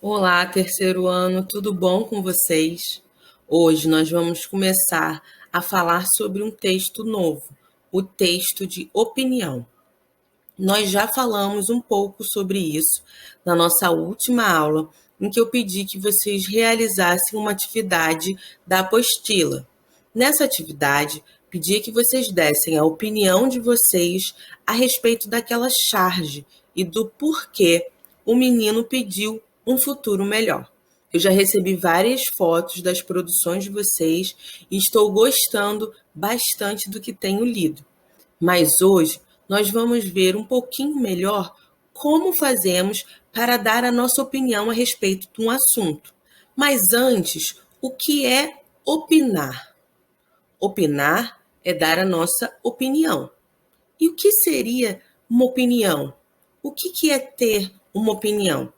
Olá, terceiro ano, tudo bom com vocês? Hoje nós vamos começar a falar sobre um texto novo, o texto de opinião. Nós já falamos um pouco sobre isso na nossa última aula, em que eu pedi que vocês realizassem uma atividade da apostila. Nessa atividade, pedi que vocês dessem a opinião de vocês a respeito daquela charge e do porquê o menino pediu um futuro melhor. Eu já recebi várias fotos das produções de vocês e estou gostando bastante do que tenho lido. Mas hoje nós vamos ver um pouquinho melhor como fazemos para dar a nossa opinião a respeito de um assunto. Mas antes, o que é opinar? Opinar é dar a nossa opinião. E o que seria uma opinião? O que é ter uma opinião?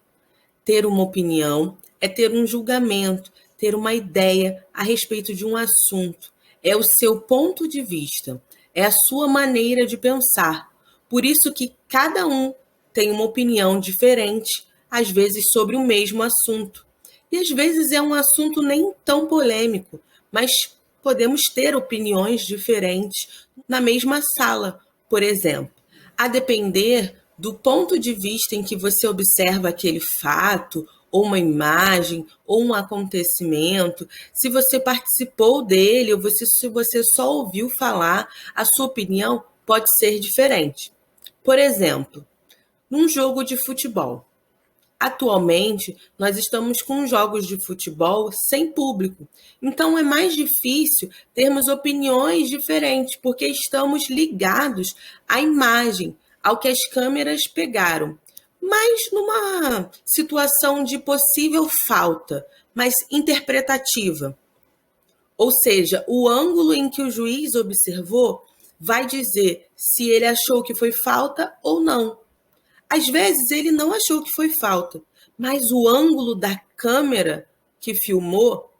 Ter uma opinião é ter um julgamento, ter uma ideia a respeito de um assunto. É o seu ponto de vista, é a sua maneira de pensar. Por isso que cada um tem uma opinião diferente, às vezes sobre o mesmo assunto. E às vezes é um assunto nem tão polêmico, mas podemos ter opiniões diferentes na mesma sala, por exemplo. A depender do ponto de vista em que você observa aquele fato, ou uma imagem, ou um acontecimento, se você participou dele, ou se você só ouviu falar, a sua opinião pode ser diferente. Por exemplo, num jogo de futebol. Atualmente, nós estamos com jogos de futebol sem público. Então, é mais difícil termos opiniões diferentes, porque estamos ligados à imagem, ao que as câmeras pegaram. Mas numa situação de possível falta, mas interpretativa. Ou seja, o ângulo em que o juiz observou vai dizer se ele achou que foi falta ou não. Às vezes ele não achou que foi falta, mas o ângulo da câmera que filmou,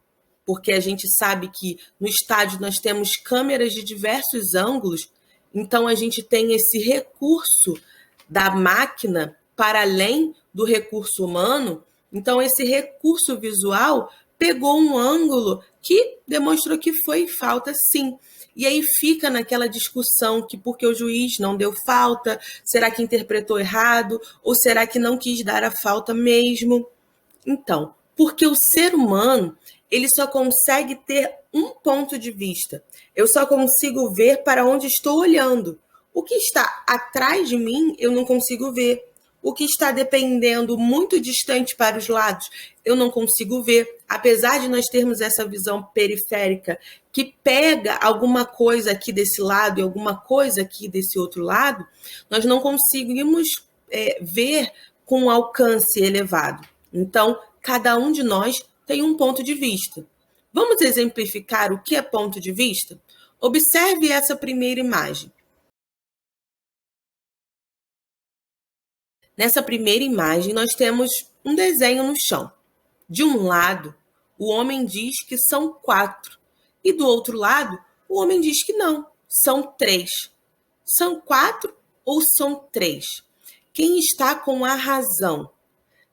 porque a gente sabe que no estádio nós temos câmeras de diversos ângulos, então a gente tem esse recurso da máquina para além do recurso humano, então esse recurso visual pegou um ângulo que demonstrou que foi falta sim. E aí fica naquela discussão que porque o juiz não deu falta, será que interpretou errado ou será que não quis dar a falta mesmo? Então, porque o ser humano, ele só consegue ter um ponto de vista. Eu só consigo ver para onde estou olhando. O que está atrás de mim, eu não consigo ver. O que está dependendo muito distante para os lados, eu não consigo ver. Apesar de nós termos essa visão periférica que pega alguma coisa aqui desse lado e alguma coisa aqui desse outro lado, nós não conseguimos ver com um alcance elevado. Então, cada um de nós tem um ponto de vista. Vamos exemplificar o que é ponto de vista? Observe essa primeira imagem. Nessa primeira imagem, nós temos um desenho no chão. De um lado, o homem diz que são 4, e do outro lado, o homem diz que não, são 3. São 4 ou são 3? Quem está com a razão?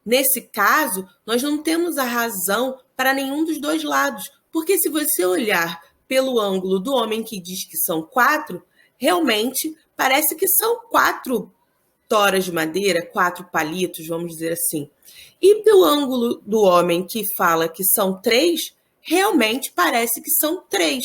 Nesse caso, nós não temos a razão para nenhum dos dois lados, porque se você olhar pelo ângulo do homem que diz que são 4, realmente parece que são 4 toras de madeira, 4 palitos, vamos dizer assim. E do ângulo do homem que fala que são 3, realmente parece que são 3.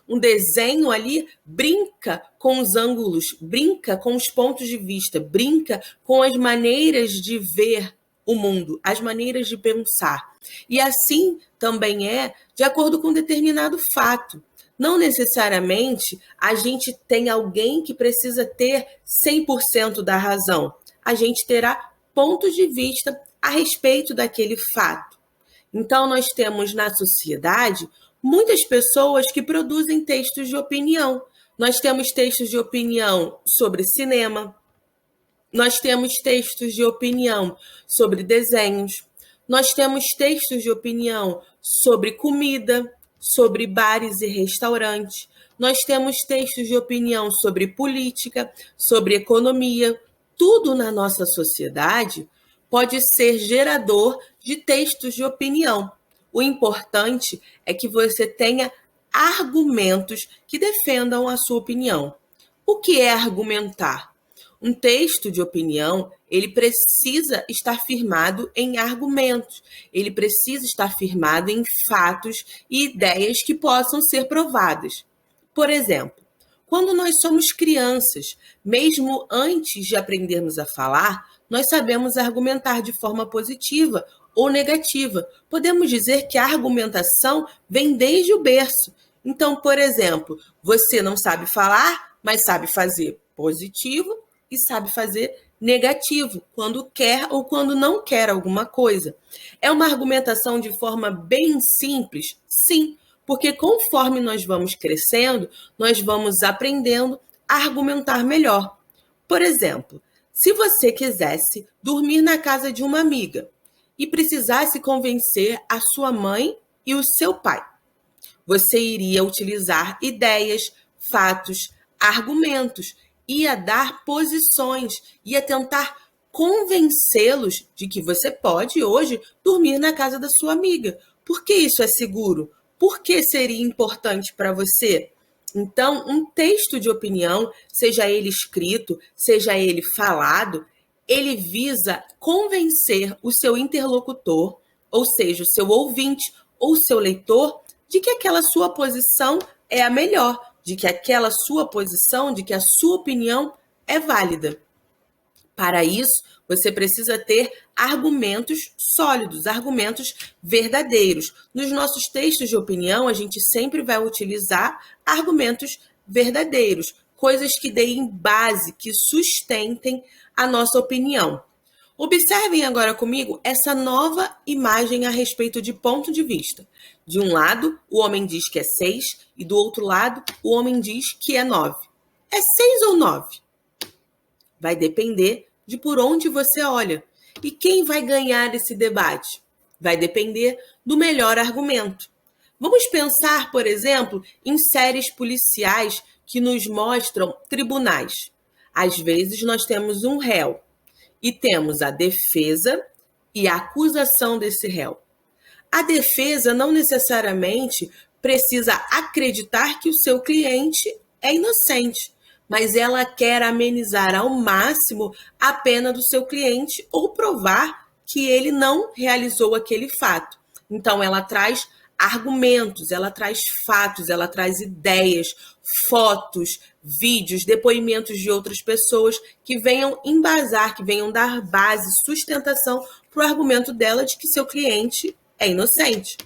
Um desenho ali brinca com os ângulos, brinca com os pontos de vista, brinca com as maneiras de ver o mundo, as maneiras de pensar. E assim também é de acordo com determinado fato. Não necessariamente a gente tem alguém que precisa ter 100% da razão. A gente terá pontos de vista a respeito daquele fato. Então, nós temos na sociedade muitas pessoas que produzem textos de opinião. Nós temos textos de opinião sobre cinema, nós temos textos de opinião sobre desenhos, nós temos textos de opinião sobre comida, sobre bares e restaurantes, nós temos textos de opinião sobre política, sobre economia. Tudo na nossa sociedade pode ser gerador de textos de opinião. O importante é que você tenha argumentos que defendam a sua opinião. O que é argumentar? Um texto de opinião, ele precisa estar firmado em argumentos, ele precisa estar firmado em fatos e ideias que possam ser provadas. Por exemplo, quando nós somos crianças, mesmo antes de aprendermos a falar, nós sabemos argumentar de forma positiva ou negativa. Podemos dizer que a argumentação vem desde o berço. Então, por exemplo, você não sabe falar, mas sabe fazer positivo e sabe fazer negativo, quando quer ou quando não quer alguma coisa. É uma argumentação de forma bem simples? Sim, porque conforme nós vamos crescendo, nós vamos aprendendo a argumentar melhor. Por exemplo, se você quisesse dormir na casa de uma amiga e precisasse convencer a sua mãe e o seu pai, você iria utilizar ideias, fatos, argumentos, ia dar posições, ia tentar convencê-los de que você pode hoje dormir na casa da sua amiga. Por que isso é seguro? Por que seria importante para você? Então, um texto de opinião, seja ele escrito, seja ele falado, ele visa convencer o seu interlocutor, ou seja, o seu ouvinte ou o seu leitor, de que aquela sua posição é a melhor, de que aquela sua posição, de que a sua opinião é válida. Para isso, você precisa ter argumentos sólidos, argumentos verdadeiros. Nos nossos textos de opinião, a gente sempre vai utilizar argumentos verdadeiros, coisas que deem base, que sustentem a nossa opinião. Observem agora comigo essa nova imagem a respeito de ponto de vista. De um lado, o homem diz que é 6 e do outro lado, o homem diz que é 9. É 6 ou 9? Vai depender de por onde você olha. E quem vai ganhar esse debate? Vai depender do melhor argumento. Vamos pensar, por exemplo, em séries policiais que nos mostram tribunais. Às vezes nós temos um réu e temos a defesa e a acusação desse réu. A defesa não necessariamente precisa acreditar que o seu cliente é inocente, mas ela quer amenizar ao máximo a pena do seu cliente ou provar que ele não realizou aquele fato. Então, ela traz argumentos, ela traz fatos, ela traz ideias, fotos, vídeos, depoimentos de outras pessoas que venham embasar, que venham dar base, sustentação para o argumento dela de que seu cliente é inocente.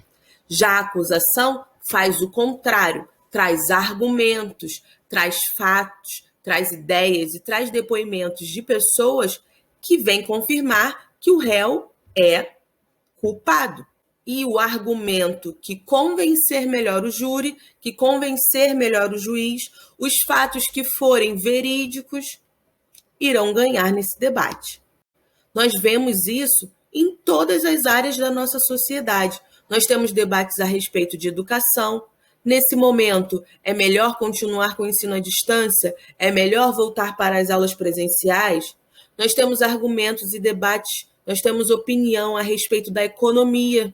Já a acusação faz o contrário, traz argumentos, traz fatos, traz ideias e traz depoimentos de pessoas que vêm confirmar que o réu é culpado. E o argumento que convencer melhor o júri, que convencer melhor o juiz, os fatos que forem verídicos, irão ganhar nesse debate. Nós vemos isso em todas as áreas da nossa sociedade. Nós temos debates a respeito de educação. Nesse momento, é melhor continuar com o ensino à distância? É melhor voltar para as aulas presenciais? Nós temos argumentos e debates, nós temos opinião a respeito da economia.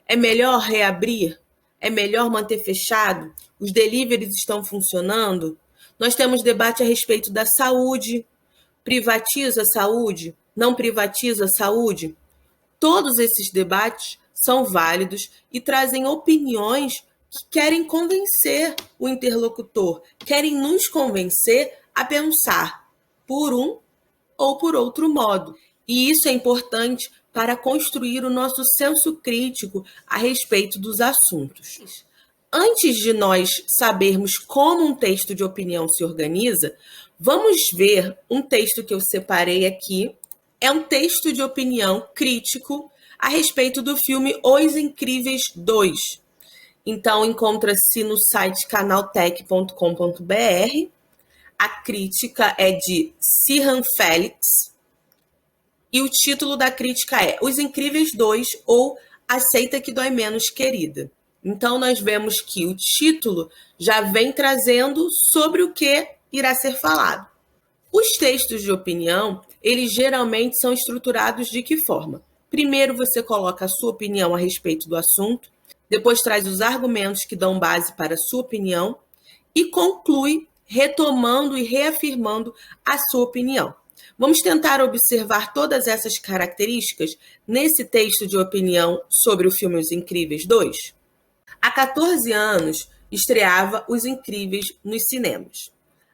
É melhor reabrir? É melhor manter fechado? Os deliveries estão funcionando? Nós temos debate a respeito da saúde. Privatiza a saúde? Não privatiza a saúde? Todos esses debates são válidos e trazem opiniões que querem convencer o interlocutor, querem nos convencer a pensar por um ou por outro modo. E isso é importante para construir o nosso senso crítico a respeito dos assuntos. Antes de nós sabermos como um texto de opinião se organiza, vamos ver um texto que eu separei aqui. É um texto de opinião crítico a respeito do filme Os Incríveis 2. Então, encontra-se no site canaltech.com.br. A crítica é de Sirhan Félix. E o título da crítica é Os Incríveis 2 ou Aceita que Dói Menos, Querida. Então, nós vemos que o título já vem trazendo sobre o que irá ser falado. Os textos de opinião, eles geralmente são estruturados de que forma? Primeiro você coloca a sua opinião a respeito do assunto, depois traz os argumentos que dão base para a sua opinião e conclui retomando e reafirmando a sua opinião. Vamos tentar observar todas essas características nesse texto de opinião sobre o filme Os Incríveis 2? Há 14 anos, estreava Os Incríveis nos cinemas.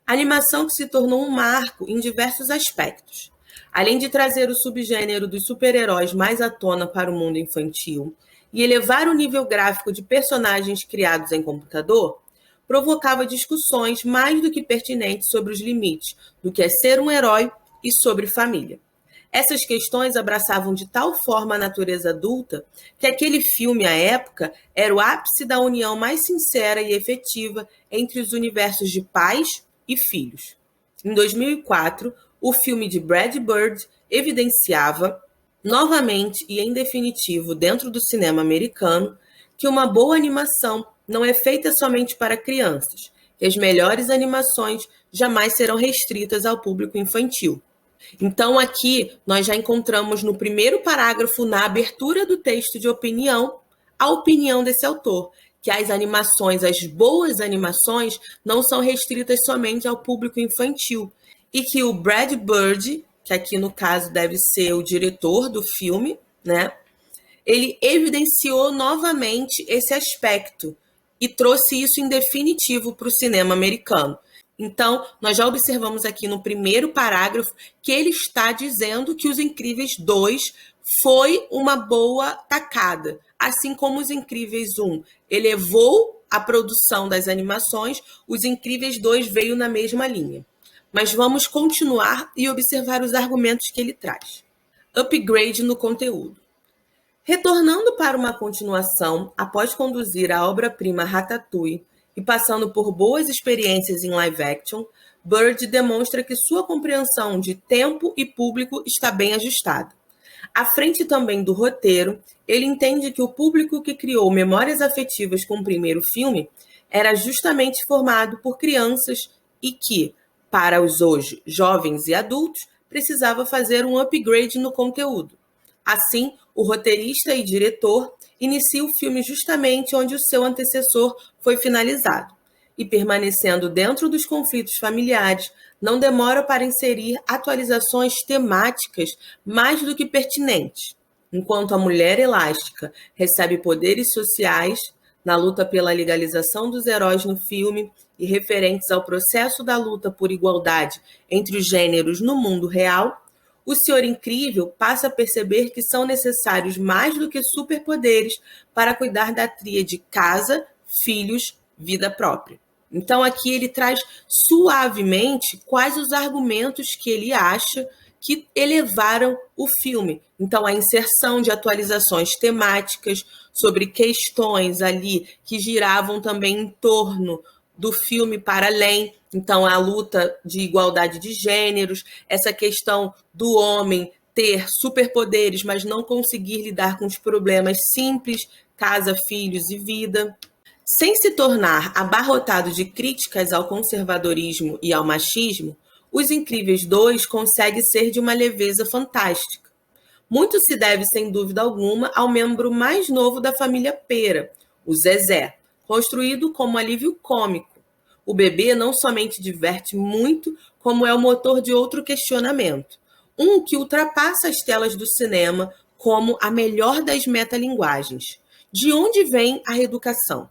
Animação que se tornou um marco em diversos aspectos. Além de trazer o subgênero dos super-heróis mais à tona para o mundo infantil e elevar o nível gráfico de personagens criados em computador, provocava discussões mais do que pertinentes sobre os limites do que é ser um herói e sobre família. Essas questões abraçavam de tal forma a natureza adulta que aquele filme, à época, era o ápice da união mais sincera e efetiva entre os universos de pais e filhos. Em 2004, o filme de Brad Bird evidenciava, novamente e em definitivo dentro do cinema americano, que uma boa animação não é feita somente para crianças, que as melhores animações jamais serão restritas ao público infantil. Então, aqui nós já encontramos no primeiro parágrafo, na abertura do texto de opinião, a opinião desse autor, que as animações, as boas animações, não são restritas somente ao público infantil, e que o Brad Bird, que aqui no caso deve ser o diretor do filme, né? Ele evidenciou novamente esse aspecto e trouxe isso em definitivo para o cinema americano. Então, nós já observamos aqui no primeiro parágrafo que ele está dizendo que Os Incríveis 2 foi uma boa tacada, assim como Os Incríveis 1 elevou a produção das animações, Os Incríveis 2 veio na mesma linha. Mas vamos continuar e observar os argumentos que ele traz. Upgrade no conteúdo. Retornando para uma continuação, após conduzir a obra-prima Ratatouille e passando por boas experiências em live action, Bird demonstra que sua compreensão de tempo e público está bem ajustada. À frente também do roteiro, ele entende que o público que criou memórias afetivas com o primeiro filme era justamente formado por crianças e que, para os hoje jovens e adultos, precisava fazer um upgrade no conteúdo. Assim, o roteirista e diretor inicia o filme justamente onde o seu antecessor foi finalizado, e permanecendo dentro dos conflitos familiares, não demora para inserir atualizações temáticas mais do que pertinentes. Enquanto a mulher elástica recebe poderes sociais na luta pela legalização dos heróis no filme e referentes ao processo da luta por igualdade entre os gêneros no mundo real, o Senhor Incrível passa a perceber que são necessários mais do que superpoderes para cuidar da tríade casa, filhos, vida própria. Então aqui ele traz suavemente quais os argumentos que ele acha que elevaram o filme. Então a inserção de atualizações temáticas sobre questões ali que giravam também em torno do filme para além. Então, a luta de igualdade de gêneros, essa questão do homem ter superpoderes, mas não conseguir lidar com os problemas simples, casa, filhos e vida. Sem se tornar abarrotado de críticas ao conservadorismo e ao machismo, Os Incríveis 2 consegue ser de uma leveza fantástica. Muito se deve, sem dúvida alguma, ao membro mais novo da família Pera, o Zezé, construído como alívio cômico. O bebê não somente diverte muito, como é o motor de outro questionamento. Um que ultrapassa as telas do cinema como a melhor das metalinguagens. De onde vem a reeducação?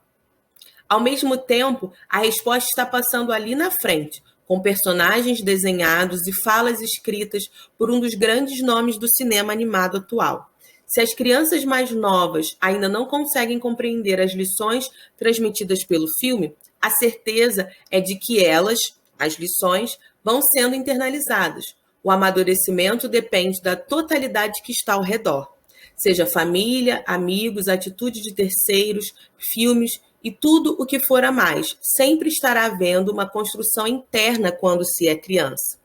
Ao mesmo tempo, a resposta está passando ali na frente, com personagens desenhados e falas escritas por um dos grandes nomes do cinema animado atual. Se as crianças mais novas ainda não conseguem compreender as lições transmitidas pelo filme, a certeza é de que elas, as lições, vão sendo internalizadas. O amadurecimento depende da totalidade que está ao redor. Seja família, amigos, atitude de terceiros, filmes e tudo o que for a mais. Sempre estará havendo uma construção interna quando se é criança.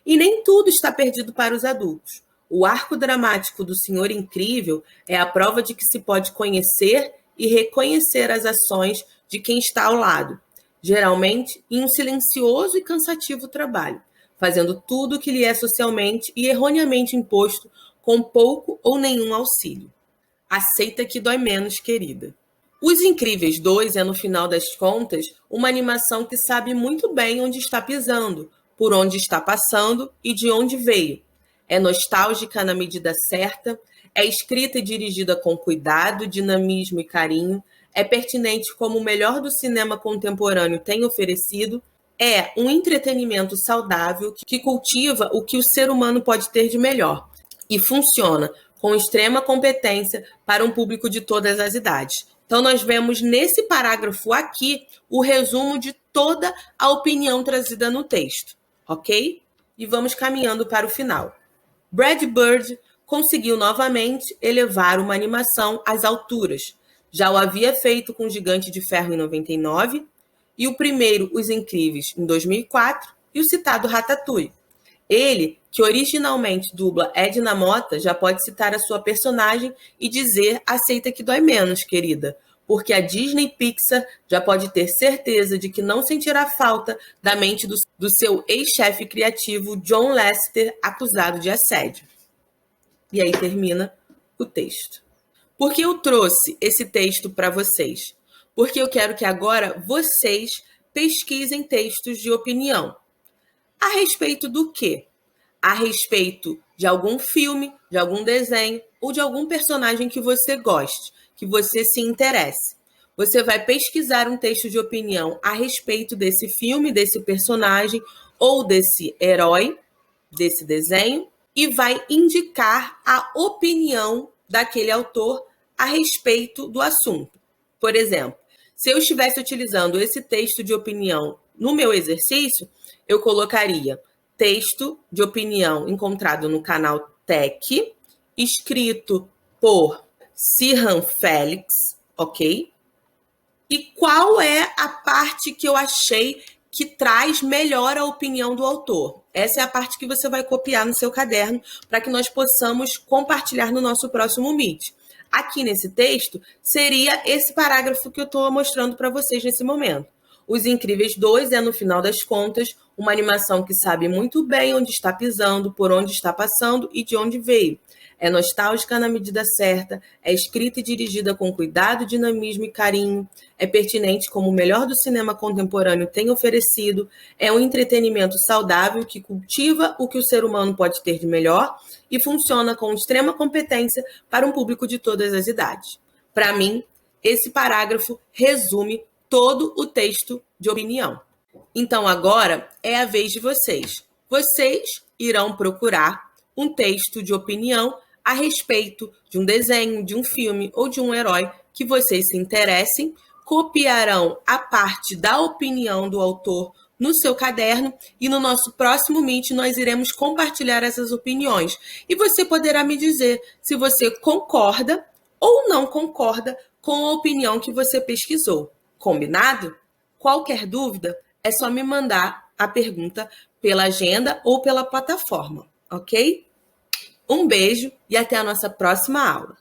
E nem tudo está perdido para os adultos. O arco dramático do Senhor Incrível é a prova de que se pode conhecer e reconhecer as ações de quem está ao lado, geralmente em um silencioso e cansativo trabalho, fazendo tudo o que lhe é socialmente e erroneamente imposto, com pouco ou nenhum auxílio. Aceita que dói menos, querida. Os Incríveis 2 é, no final das contas, uma animação que sabe muito bem onde está pisando, por onde está passando e de onde veio. É nostálgica na medida certa, é escrita e dirigida com cuidado, dinamismo e carinho, é pertinente como o melhor do cinema contemporâneo tem oferecido, é um entretenimento saudável que cultiva o que o ser humano pode ter de melhor e funciona com extrema competência para um público de todas as idades. Então, nós vemos nesse parágrafo aqui o resumo de toda a opinião trazida no texto, ok? E vamos caminhando para o final. Brad Bird conseguiu novamente elevar uma animação às alturas. Já o havia feito com Gigante de Ferro em 99, e o primeiro, Os Incríveis, em 2004, e o citado Ratatouille. Ele, que originalmente dubla Edna Motta, já pode citar a sua personagem e dizer aceita que dói menos, querida, porque a Disney Pixar já pode ter certeza de que não sentirá falta da mente do seu ex-chefe criativo John Lasseter, acusado de assédio. E aí termina o texto. Por que eu trouxe esse texto para vocês? Porque eu quero que agora vocês pesquisem textos de opinião. A respeito do quê? A respeito de algum filme, de algum desenho ou de algum personagem que você goste, que você se interesse. Você vai pesquisar um texto de opinião a respeito desse filme, desse personagem ou desse herói, desse desenho, e vai indicar a opinião daquele autor a respeito do assunto. Por exemplo, se eu estivesse utilizando esse texto de opinião no meu exercício, eu colocaria texto de opinião encontrado no canal Tech, escrito por Sirhan Félix, ok? E qual é a parte que eu achei que traz melhor a opinião do autor? Essa é a parte que você vai copiar no seu caderno para que nós possamos compartilhar no nosso próximo Meet. Aqui nesse texto, seria esse parágrafo que eu estou mostrando para vocês nesse momento. Os Incríveis 2 é, no final das contas, uma animação que sabe muito bem onde está pisando, por onde está passando e de onde veio. É nostálgica na medida certa, é escrita e dirigida com cuidado, dinamismo e carinho, é pertinente como o melhor do cinema contemporâneo tem oferecido, é um entretenimento saudável que cultiva o que o ser humano pode ter de melhor e funciona com extrema competência para um público de todas as idades. Para mim, esse parágrafo resume todo o texto de opinião. Então, agora é a vez de vocês. Vocês irão procurar um texto de opinião a respeito de um desenho, de um filme ou de um herói que vocês se interessem, copiarão a parte da opinião do autor no seu caderno e no nosso próximo Meet nós iremos compartilhar essas opiniões. E você poderá me dizer se você concorda ou não concorda com a opinião que você pesquisou. Combinado? Qualquer dúvida, é só me mandar a pergunta pela agenda ou pela plataforma, ok? Um beijo e até a nossa próxima aula.